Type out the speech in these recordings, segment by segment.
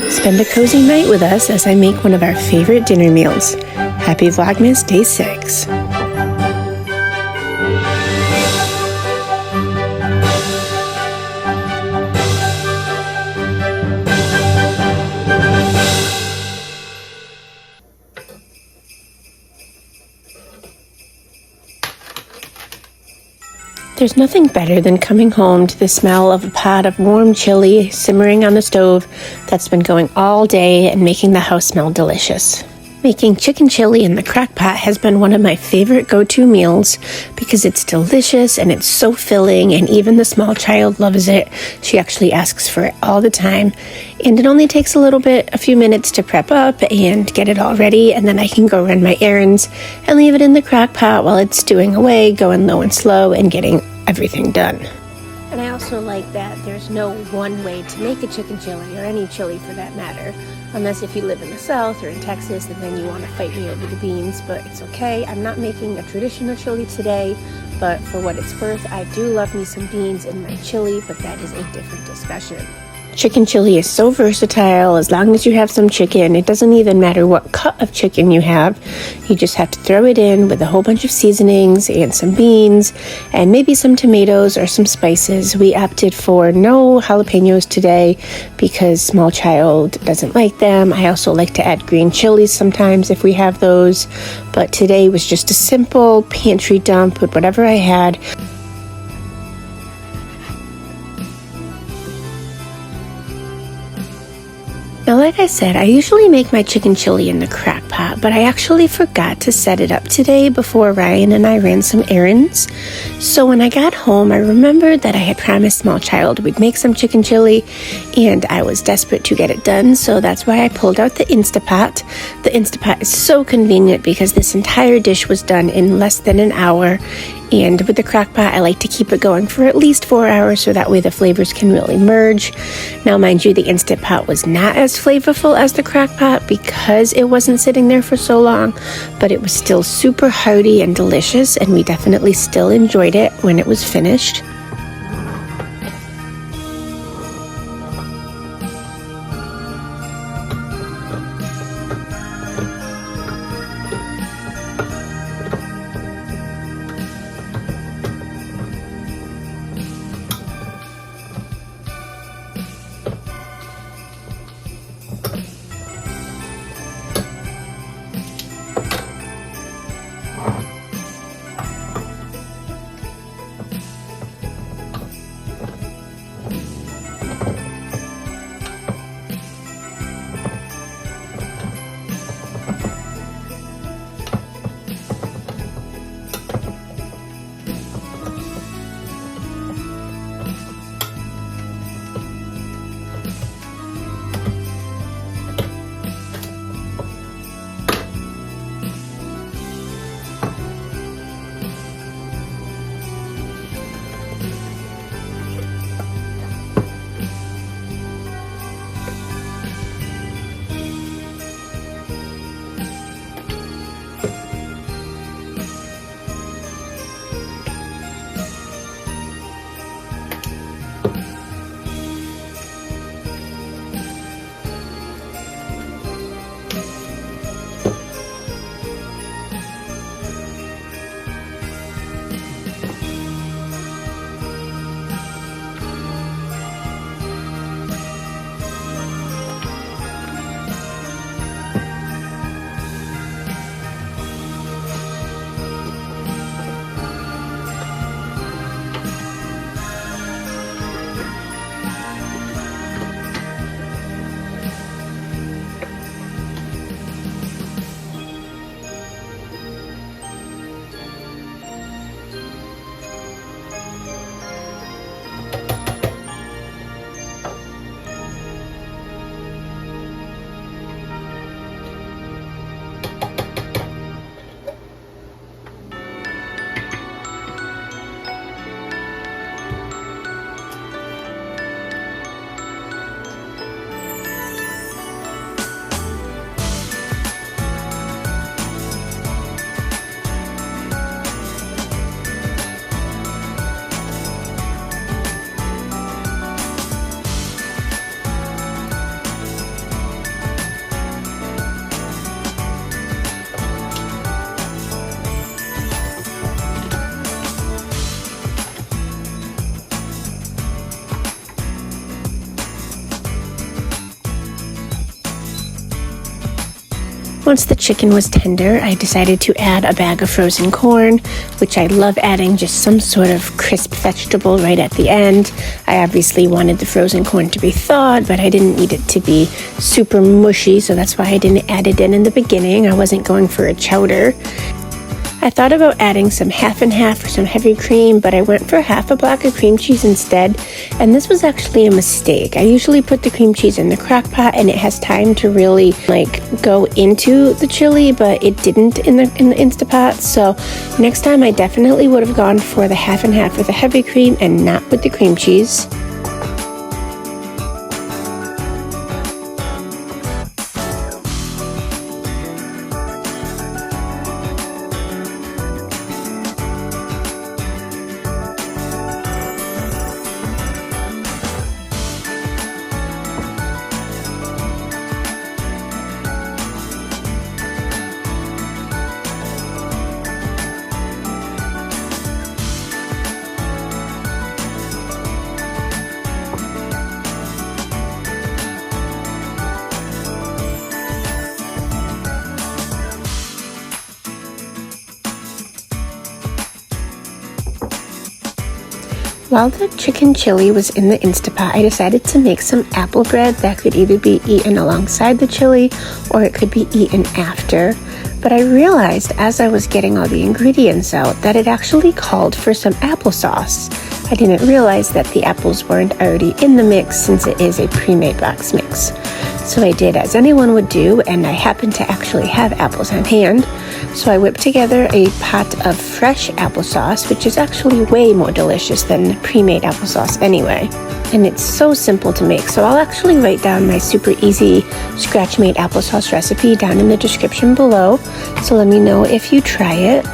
Spend a cozy night with us as I make one of our favorite dinner meals. Happy Vlogmas Day 6. There's nothing better than coming home to the smell of a pot of warm chili simmering on the stove that's been going all day and making the house smell delicious. Making chicken chili in the crock pot has been one of my favorite go-to meals because it's delicious and it's so filling, and even the small child loves it. She actually asks for it all the time, and it only takes a few minutes to prep up and get it all ready, and then I can go run my errands and leave it in the crock pot while it's stewing away, going low and slow and getting everything done. And I also like that there's no one way to make a chicken chili, or any chili for that matter, unless if you live in the South or in Texas and then you want to fight me over the beans, but it's okay. I'm not making a traditional chili today, but for what it's worth, I do love me some beans in my chili, but that is a different discussion. Chicken chili is so versatile. As long as you have some chicken, it doesn't even matter what cut of chicken you have. You just have to throw it in with a whole bunch of seasonings and some beans and maybe some tomatoes or some spices. We opted for no jalapenos today because small child doesn't like them. I also like to add green chilies sometimes if we have those, but today was just a simple pantry dump with whatever I had. Now, like I said, I usually make my chicken chili in the crock pot, but I actually forgot to set it up today before Ryan and I ran some errands. So when I got home, I remembered that I had promised small child we'd make some chicken chili, and I was desperate to get it done, so that's why I pulled out the Instapot. The Instapot is so convenient because this entire dish was done in less than an hour. And with the crock pot, I like to keep it going for at least 4 hours so that way the flavors can really merge. Now, mind you, the Instant Pot was not as flavorful as the crock pot because it wasn't sitting there for so long, but it was still super hearty and delicious, and we definitely still enjoyed it when it was finished. Once the chicken was tender, I decided to add a bag of frozen corn, which I love adding just some sort of crisp vegetable right at the end. I obviously wanted the frozen corn to be thawed, but I didn't need it to be super mushy, so that's why I didn't add it in the beginning. I wasn't going for a chowder. I thought about adding some half and half or some heavy cream, but I went for half a block of cream cheese instead, and this was actually a mistake. I usually put the cream cheese in the crock pot and it has time to really go into the chili, but it didn't in the Instapot. So next time I definitely would have gone for the half and half with the heavy cream and not with the cream cheese. While the chicken chili was in the Instapot, I decided to make some apple bread that could either be eaten alongside the chili or it could be eaten after. But I realized as I was getting all the ingredients out that it actually called for some applesauce. I didn't realize that the apples weren't already in the mix since it is a pre-made box mix. So I did as anyone would do, and I happened to actually have apples on hand. So I whipped together a pot of fresh applesauce, which is actually way more delicious than pre-made applesauce anyway. And it's so simple to make, so I'll actually write down my super easy scratch-made applesauce recipe down in the description below. So let me know if you try it.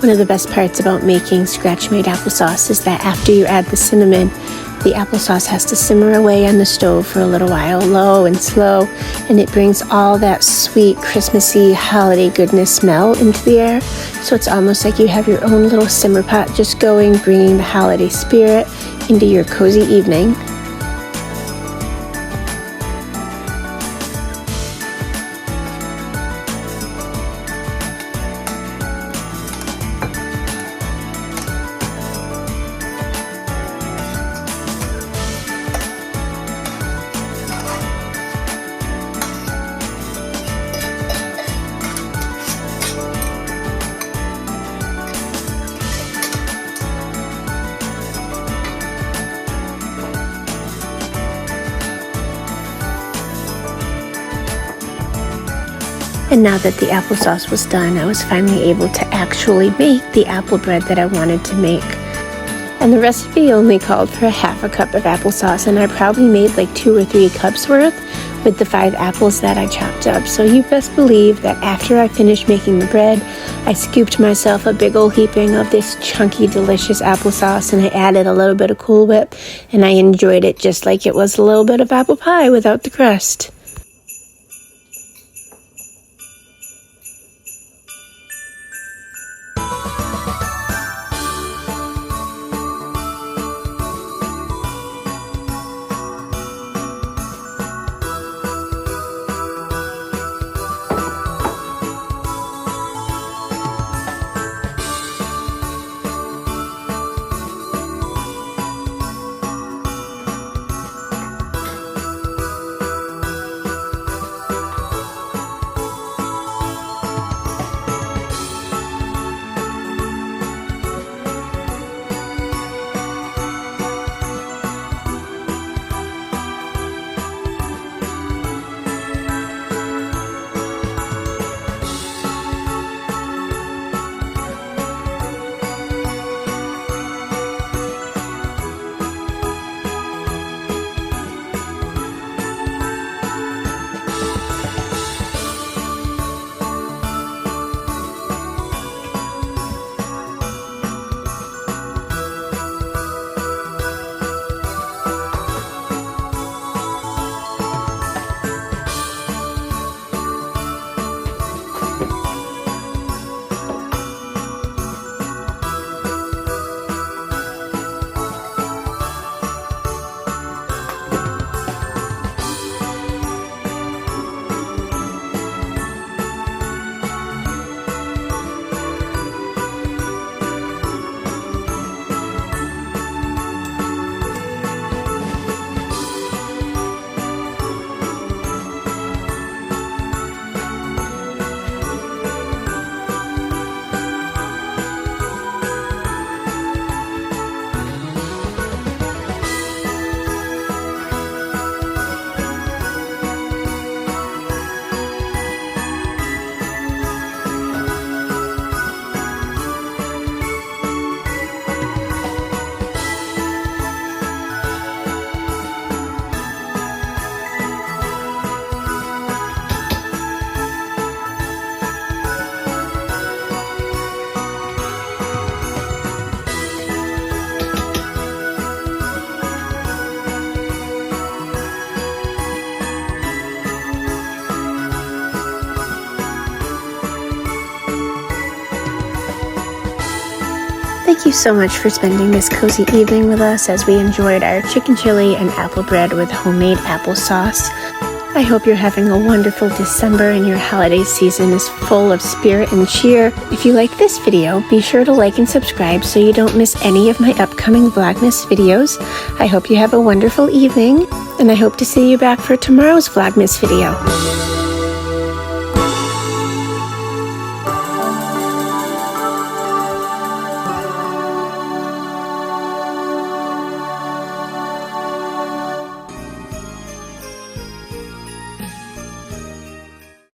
One of the best parts about making scratch-made applesauce is that after you add the cinnamon, the applesauce has to simmer away on the stove for a little while, low and slow, and it brings all that sweet, Christmassy, holiday goodness smell into the air. So it's almost like you have your own little simmer pot just going, bringing the holiday spirit into your cozy evening. And now that the applesauce was done, I was finally able to actually make the apple bread that I wanted to make. And the recipe only called for half a cup of applesauce, and I probably made like 2 or 3 cups worth with the 5 apples that I chopped up. So you best believe that after I finished making the bread, I scooped myself a big old heaping of this chunky, delicious applesauce, and I added a little bit of Cool Whip, and I enjoyed it just like it was a little bit of apple pie without the crust. Thank you so much for spending this cozy evening with us as we enjoyed our chicken chili and apple bread with homemade applesauce. I hope you're having a wonderful December and your holiday season is full of spirit and cheer. If you like this video, be sure to like and subscribe so you don't miss any of my upcoming Vlogmas videos. I hope you have a wonderful evening, and I hope to see you back for tomorrow's Vlogmas video.